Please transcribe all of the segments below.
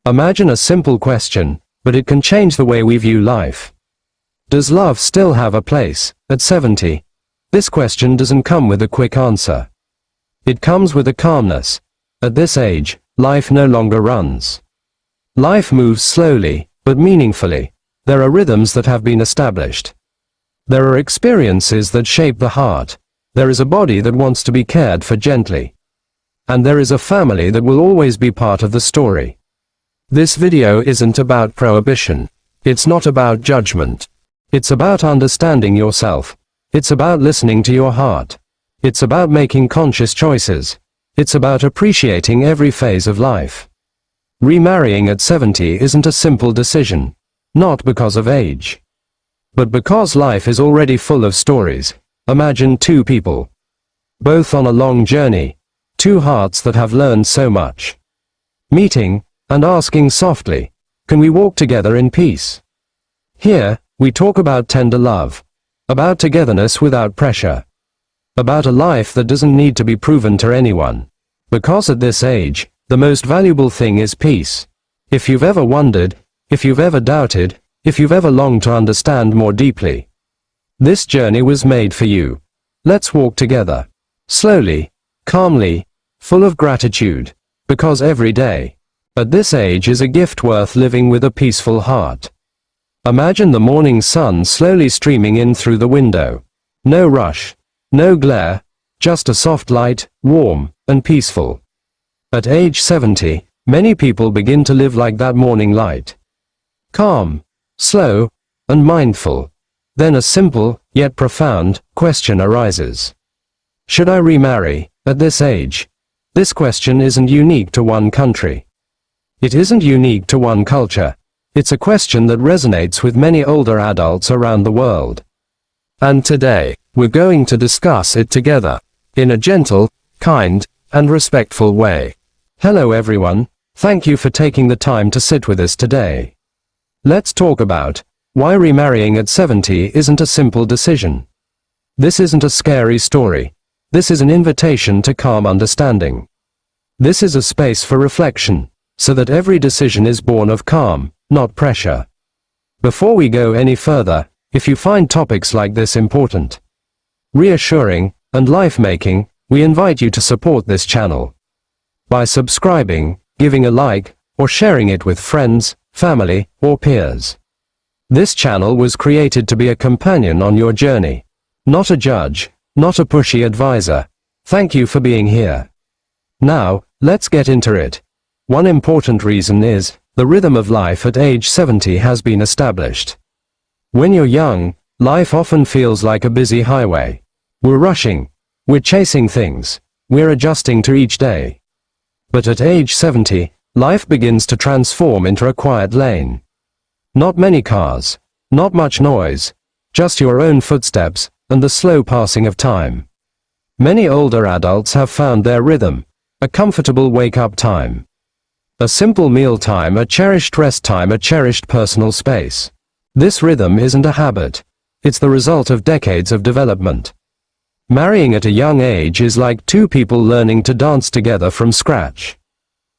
Imagine a simple question, but it can change the way we view life. Does love still have a place at 70? This question doesn't come with a quick answer. It comes with a calmness. At this age, life no longer runs. Life moves slowly, but meaningfully. There are rhythms that have been established. There are experiences that shape the heart. There is a body that wants to be cared for gently. And there is a family that will always be part of the story. This video isn't about prohibition. It's not about judgment. It's about understanding yourself. It's about listening to your heart. It's about making conscious choices. It's about appreciating every phase of life. Remarrying at 70 isn't a simple decision. Not because of age. But because life is already full of stories. Imagine two people. Both on a long journey. Two hearts that have learned so much. Meeting, and asking softly, can we walk together in peace? Here, we talk about tender love. About togetherness without pressure. About a life that doesn't need to be proven to anyone. Because at this age, the most valuable thing is peace. If you've ever wondered, if you've ever doubted, if you've ever longed to understand more deeply, this journey was made for you. Let's walk together. Slowly, calmly, full of gratitude. Because every day, at this age is a gift worth living with a peaceful heart. Imagine the morning sun slowly streaming in through the window. No rush, no glare, just a soft light, warm, and peaceful. At age 70, many people begin to live like that morning light. Calm, slow, and mindful. Then a simple, yet profound, question arises. Should I remarry, at this age? This question isn't unique to one country. It isn't unique to one culture. It's a question that resonates with many older adults around the world. And today, we're going to discuss it together, in a gentle, kind, and respectful way. Hello everyone, thank you for taking the time to sit with us today. Let's talk about why remarrying at 70 isn't a simple decision. This isn't a scary story. This is an invitation to calm understanding. This is a space for reflection, so that every decision is born of calm, not pressure. Before we go any further, if you find topics like this important, reassuring, and life-making, we invite you to support this channel by subscribing, giving a like, or sharing it with friends, family, or peers. This channel was created to be a companion on your journey, not a judge, not a pushy advisor. Thank you for being here. Now, let's get into it. One important reason is, the rhythm of life at age 70 has been established. When you're young, life often feels like a busy highway. We're rushing. We're chasing things. We're adjusting to each day. But at age 70, life begins to transform into a quiet lane. Not many cars. Not much noise. Just your own footsteps, and the slow passing of time. Many older adults have found their rhythm. A comfortable wake-up time. A simple meal time, a cherished rest time, a cherished personal space. This rhythm isn't a habit. It's the result of decades of development. Marrying at a young age is like two people learning to dance together from scratch.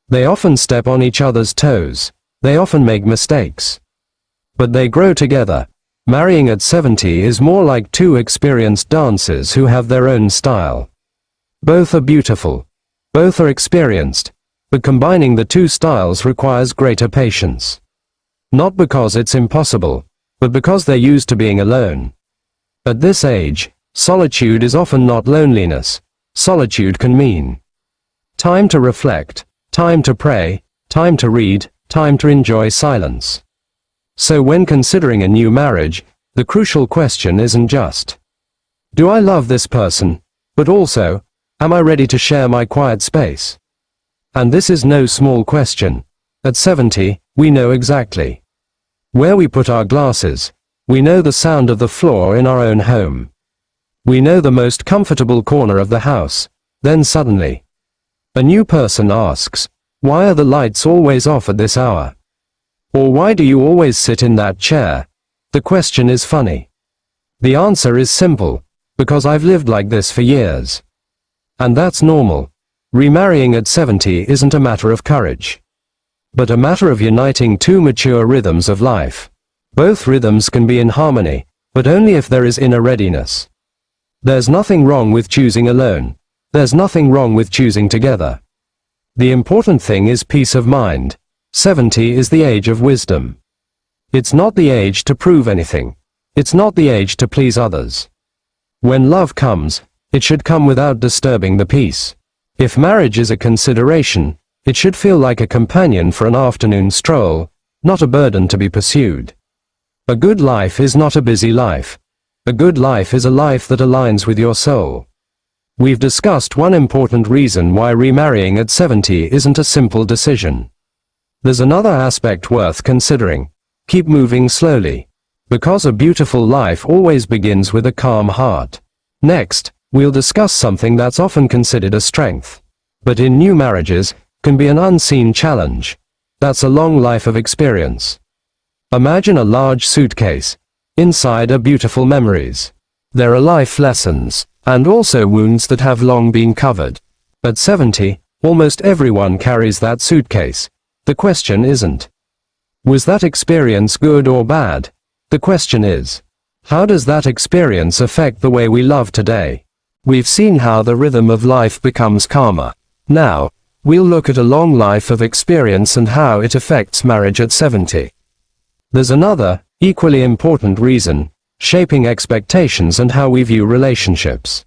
They often step on each other's toes. They often make mistakes. But they grow together. Marrying at 70 is more like two experienced dancers who have their own style. Both are beautiful. Both are experienced. But combining the two styles requires greater patience. Not because it's impossible, but because they're used to being alone. At this age, solitude is often not loneliness. Solitude can mean time to reflect, time to pray, time to read, time to enjoy silence. So when considering a new marriage, the crucial question isn't just, do I love this person? But also, am I ready to share my quiet space? And this is no small question. At 70, we know exactly where we put our glasses. We know the sound of the floor in our own home. We know the most comfortable corner of the house. Then suddenly, a new person asks, why are the lights always off at this hour? Or why do you always sit in that chair? The question is funny. The answer is simple, because I've lived like this for years. And that's normal. Remarrying at 70 isn't a matter of courage. but a matter of uniting two mature rhythms of life. Both rhythms can be in harmony, but only if there is inner readiness. There's nothing wrong with choosing alone. There's nothing wrong with choosing together. The important thing is peace of mind. 70 is the age of wisdom. It's not the age to prove anything. It's not the age to please others. When love comes, it should come without disturbing the peace. If marriage is a consideration, it should feel like a companion for an afternoon stroll, not a burden to be pursued. A good life is not a busy life. A good life is a life that aligns with your soul. We've discussed one important reason why remarrying at 70 isn't a simple decision. There's another aspect worth considering. Keep moving slowly. Because a beautiful life always begins with a calm heart. Next, we'll discuss something that's often considered a strength, but in new marriages, can be an unseen challenge. That's a long life of experience. Imagine a large suitcase. Inside are beautiful memories. There are life lessons, and also wounds that have long been covered. At 70, almost everyone carries that suitcase. The question isn't, was that experience good or bad? The question is, how does that experience affect the way we love today? We've seen how the rhythm of life becomes calmer. Now, we'll look at a long life of experience and how it affects marriage at 70. There's another, equally important reason, shaping expectations and how we view relationships.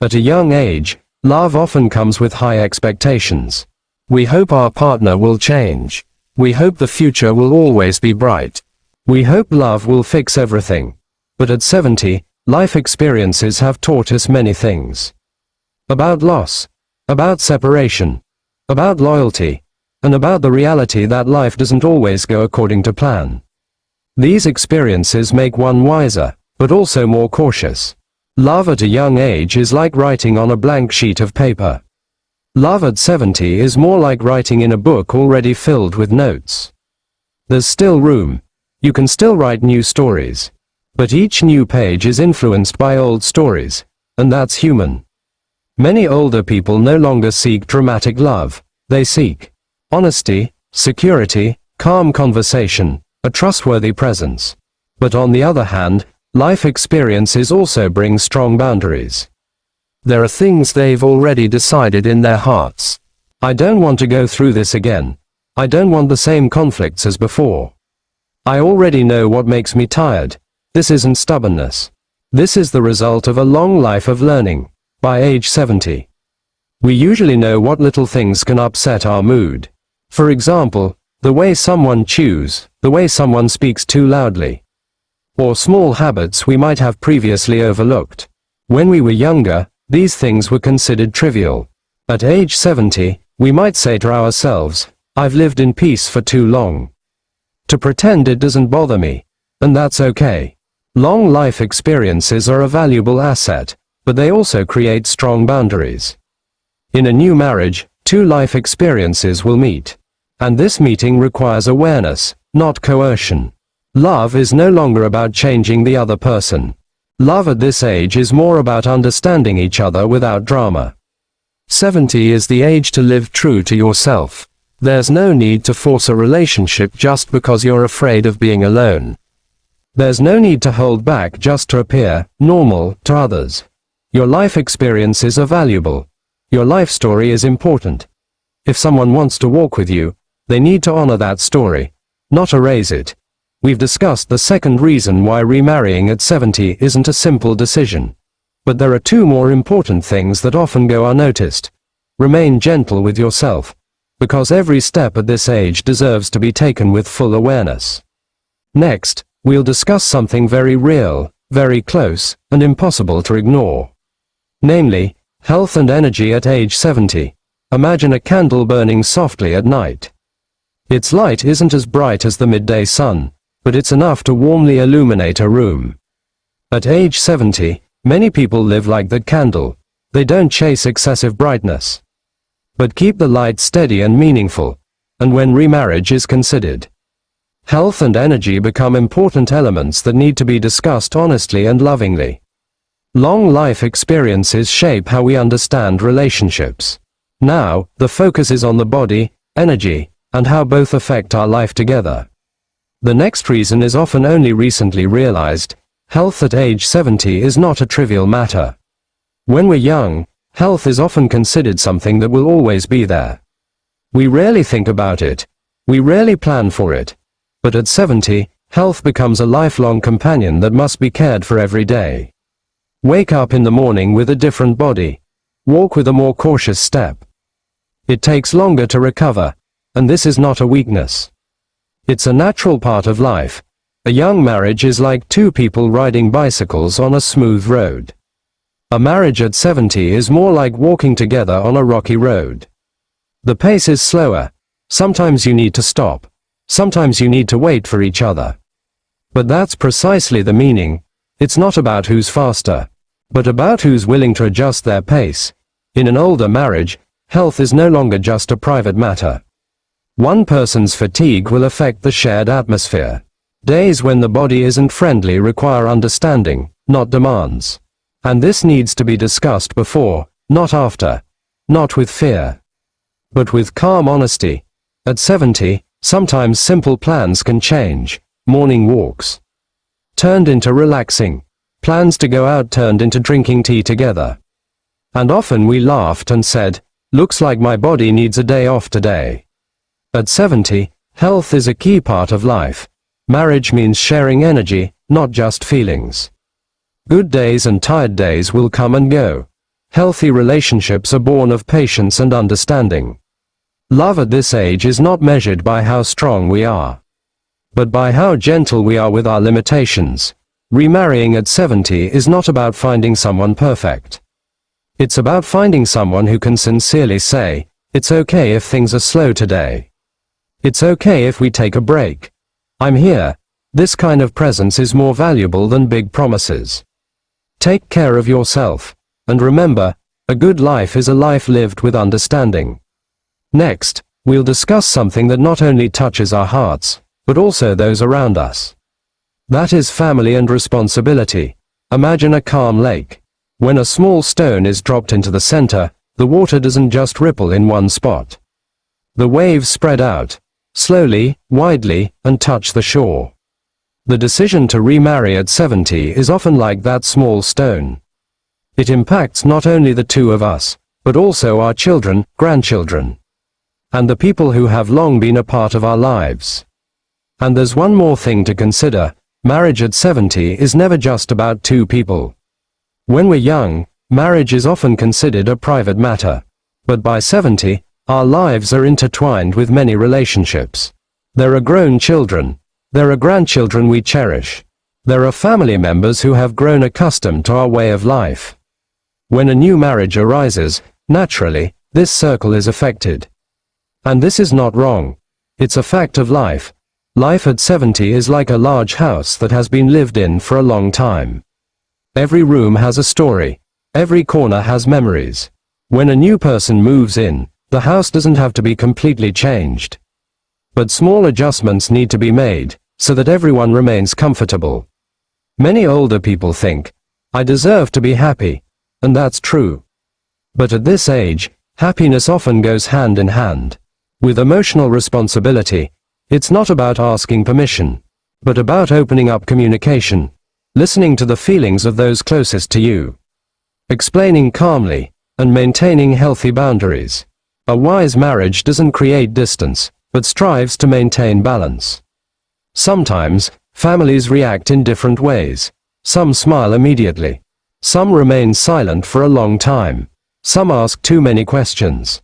At a young age, love often comes with high expectations. We hope our partner will change. We hope the future will always be bright. We hope love will fix everything. But at 70, life experiences have taught us many things. About loss, about separation, about loyalty, and about the reality that life doesn't always go according to plan. These experiences make one wiser, but also more cautious. Love at a young age is like writing on a blank sheet of paper. Love at 70 is more like writing in a book already filled with notes. There's still room. You can still write new stories. But each new page is influenced by old stories, and that's human. Many older people no longer seek dramatic love. They seek honesty, security, calm conversation, a trustworthy presence. But on the other hand, life experiences also bring strong boundaries. There are things they've already decided in their hearts. I don't want to go through this again. I don't want the same conflicts as before. I already know what makes me tired. This isn't stubbornness. This is the result of a long life of learning. By age 70, we usually know what little things can upset our mood. For example, the way someone chews, the way someone speaks too loudly, or small habits we might have previously overlooked. When we were younger, these things were considered trivial. At age 70, we might say to ourselves, I've lived in peace for too long to pretend it doesn't bother me, and that's okay. Long life experiences are a valuable asset, but they also create strong boundaries. In a new marriage, two life experiences will meet. And this meeting requires awareness, not coercion. Love is no longer about changing the other person. Love at this age is more about understanding each other without drama. 70 is the age to live true to yourself. There's no need to force a relationship just because you're afraid of being alone. There's no need to hold back just to appear normal to others. Your life experiences are valuable. Your life story is important. If someone wants to walk with you, they need to honor that story, not erase it. We've discussed the second reason why remarrying at 70 isn't a simple decision. But there are two more important things that often go unnoticed. Remain gentle with yourself, because every step at this age deserves to be taken with full awareness. Next, we'll discuss something very real, very close, and impossible to ignore. Namely, health and energy at age 70. Imagine a candle burning softly at night. Its light isn't as bright as the midday sun, but it's enough to warmly illuminate a room. At age 70, many people live like that candle. They don't chase excessive brightness, but keep the light steady and meaningful. And when remarriage is considered, health and energy become important elements that need to be discussed honestly and lovingly. Long life experiences shape how we understand relationships. Now, the focus is on the body, energy, and how both affect our life together. The next reason is often only recently realized. Health at age 70 is not a trivial matter. When we're young, health is often considered something that will always be there. We rarely think about it. We rarely plan for it. But at 70, health becomes a lifelong companion that must be cared for every day. Wake up in the morning with a different body. Walk with a more cautious step. It takes longer to recover, and this is not a weakness. It's a natural part of life. A young marriage is like two people riding bicycles on a smooth road. A marriage at 70 is more like walking together on a rocky road. The pace is slower. Sometimes you need to stop. Sometimes you need to wait for each other. But that's precisely the meaning. It's not about who's faster, but about who's willing to adjust their pace. In an older marriage, health is no longer just a private matter. One person's fatigue will affect the shared atmosphere. Days when the body isn't friendly require understanding, not demands. And this needs to be discussed before, not after. Not with fear, but with calm honesty. At 70, sometimes simple plans can change. Morning walks turned into relaxing. Plans to go out turned into drinking tea together. And often we laughed and said, "Looks like my body needs a day off today." At 70, health is a key part of life. Marriage means sharing energy, not just feelings. Good days and tired days will come and go. Healthy relationships are born of patience and understanding. Love at this age is not measured by how strong we are, but by how gentle we are with our limitations. Remarrying at 70 is not about finding someone perfect. It's about finding someone who can sincerely say, "It's okay if things are slow today. It's okay if we take a break. I'm here." This kind of presence is more valuable than big promises. Take care of yourself. And remember, a good life is a life lived with understanding. Next, we'll discuss something that not only touches our hearts, but also those around us. That is family and responsibility. Imagine a calm lake. When a small stone is dropped into the center, the water doesn't just ripple in one spot. The waves spread out, slowly, widely, and touch the shore. The decision to remarry at 70 is often like that small stone. It impacts not only the two of us, but also our children, grandchildren, and the people who have long been a part of our lives. And there's one more thing to consider. Marriage at 70 is never just about two people. When we're young, marriage is often considered a private matter. But by 70, our lives are intertwined with many relationships. There are grown children. There are grandchildren we cherish. There are family members who have grown accustomed to our way of life. When a new marriage arises, naturally, this circle is affected. And this is not wrong. It's a fact of life. Life at 70 is like a large house that has been lived in for a long time. Every room has a story. Every corner has memories. When a new person moves in, the house doesn't have to be completely changed. But small adjustments need to be made, so that everyone remains comfortable. Many older people think, "I deserve to be happy," and that's true. But at this age, happiness often goes hand in hand with emotional responsibility. It's not about asking permission, but about opening up communication, listening to the feelings of those closest to you, explaining calmly, and maintaining healthy boundaries. A wise marriage doesn't create distance, but strives to maintain balance. Sometimes, families react in different ways. Some smile immediately. Some remain silent for a long time. Some ask too many questions.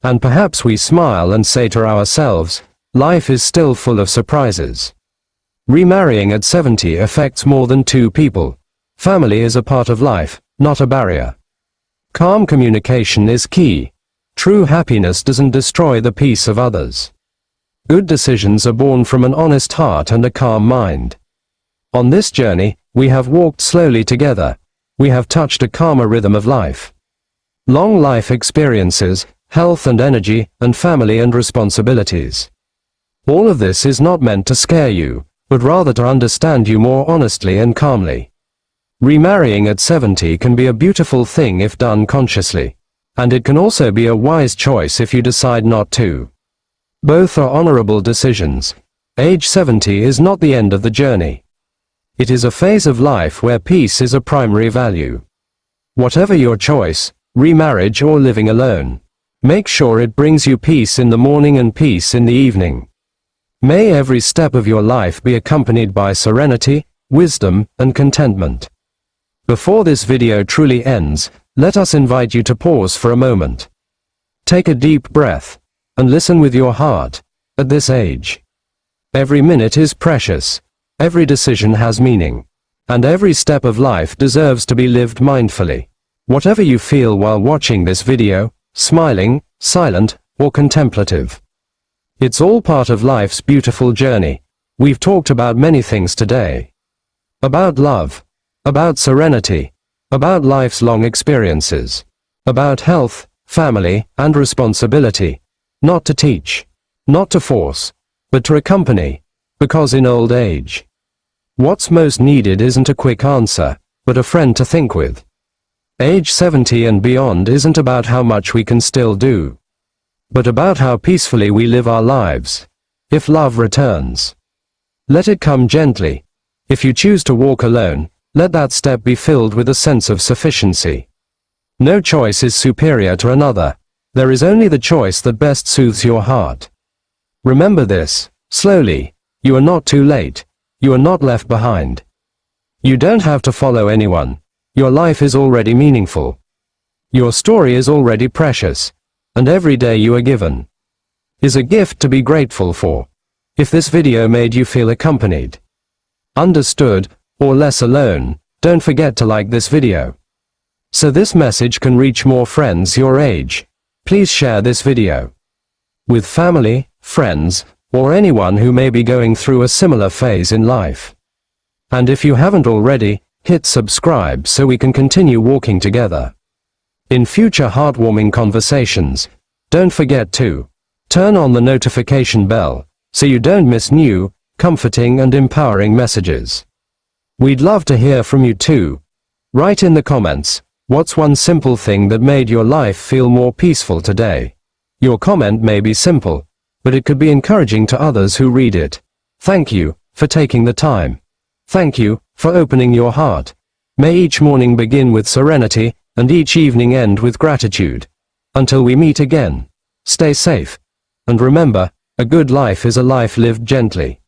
And perhaps we smile and say to ourselves, life is still full of surprises. Remarrying at 70 affects more than two people. Family is a part of life, not a barrier. Calm communication is key. True happiness doesn't destroy the peace of others. Good decisions are born from an honest heart and a calm mind. On this journey, we have walked slowly together. We have touched a calmer rhythm of life. Long life experiences, health and energy, and family and responsibilities. All of this is not meant to scare you, but rather to understand you more honestly and calmly. Remarrying at 70 can be a beautiful thing if done consciously. And it can also be a wise choice if you decide not to. Both are honorable decisions. Age 70 is not the end of the journey. It is a phase of life where peace is a primary value. Whatever your choice, remarriage or living alone, make sure it brings you peace in the morning and peace in the evening. May every step of your life be accompanied by serenity, wisdom, and contentment. Before this video truly ends, let us invite you to pause for a moment. Take a deep breath, and listen with your heart. At this age, every minute is precious, every decision has meaning, and every step of life deserves to be lived mindfully. Whatever you feel while watching this video, smiling, silent, or contemplative, it's all part of life's beautiful journey. We've talked about many things today. About love, about serenity, about life's long experiences, about health, family, and responsibility. Not to teach, not to force, but to accompany, because in old age, what's most needed isn't a quick answer, but a friend to think with. Age 70 and beyond isn't about how much we can still do, but about how peacefully we live our lives. If love returns, let it come gently. If you choose to walk alone, let that step be filled with a sense of sufficiency. No choice is superior to another. There is only the choice that best soothes your heart. Remember this, slowly. You are not too late. You are not left behind. You don't have to follow anyone. Your life is already meaningful. Your story is already precious. And every day you are given is a gift to be grateful for. If this video made you feel accompanied, understood, or less alone, don't forget to like this video, so this message can reach more friends your age. Please share this video with family, friends, or anyone who may be going through a similar phase in life. And if you haven't already, hit subscribe so we can continue walking together in future heartwarming conversations. Don't forget to turn on the notification bell so you don't miss new, comforting and empowering messages. We'd love to hear from you too. Write in the comments, what's one simple thing that made your life feel more peaceful today? Your comment may be simple, but it could be encouraging to others who read it. Thank you for taking the time. Thank you for opening your heart. May each morning begin with serenity, and each evening end with gratitude. Until we meet again, stay safe. And remember, a good life is a life lived gently.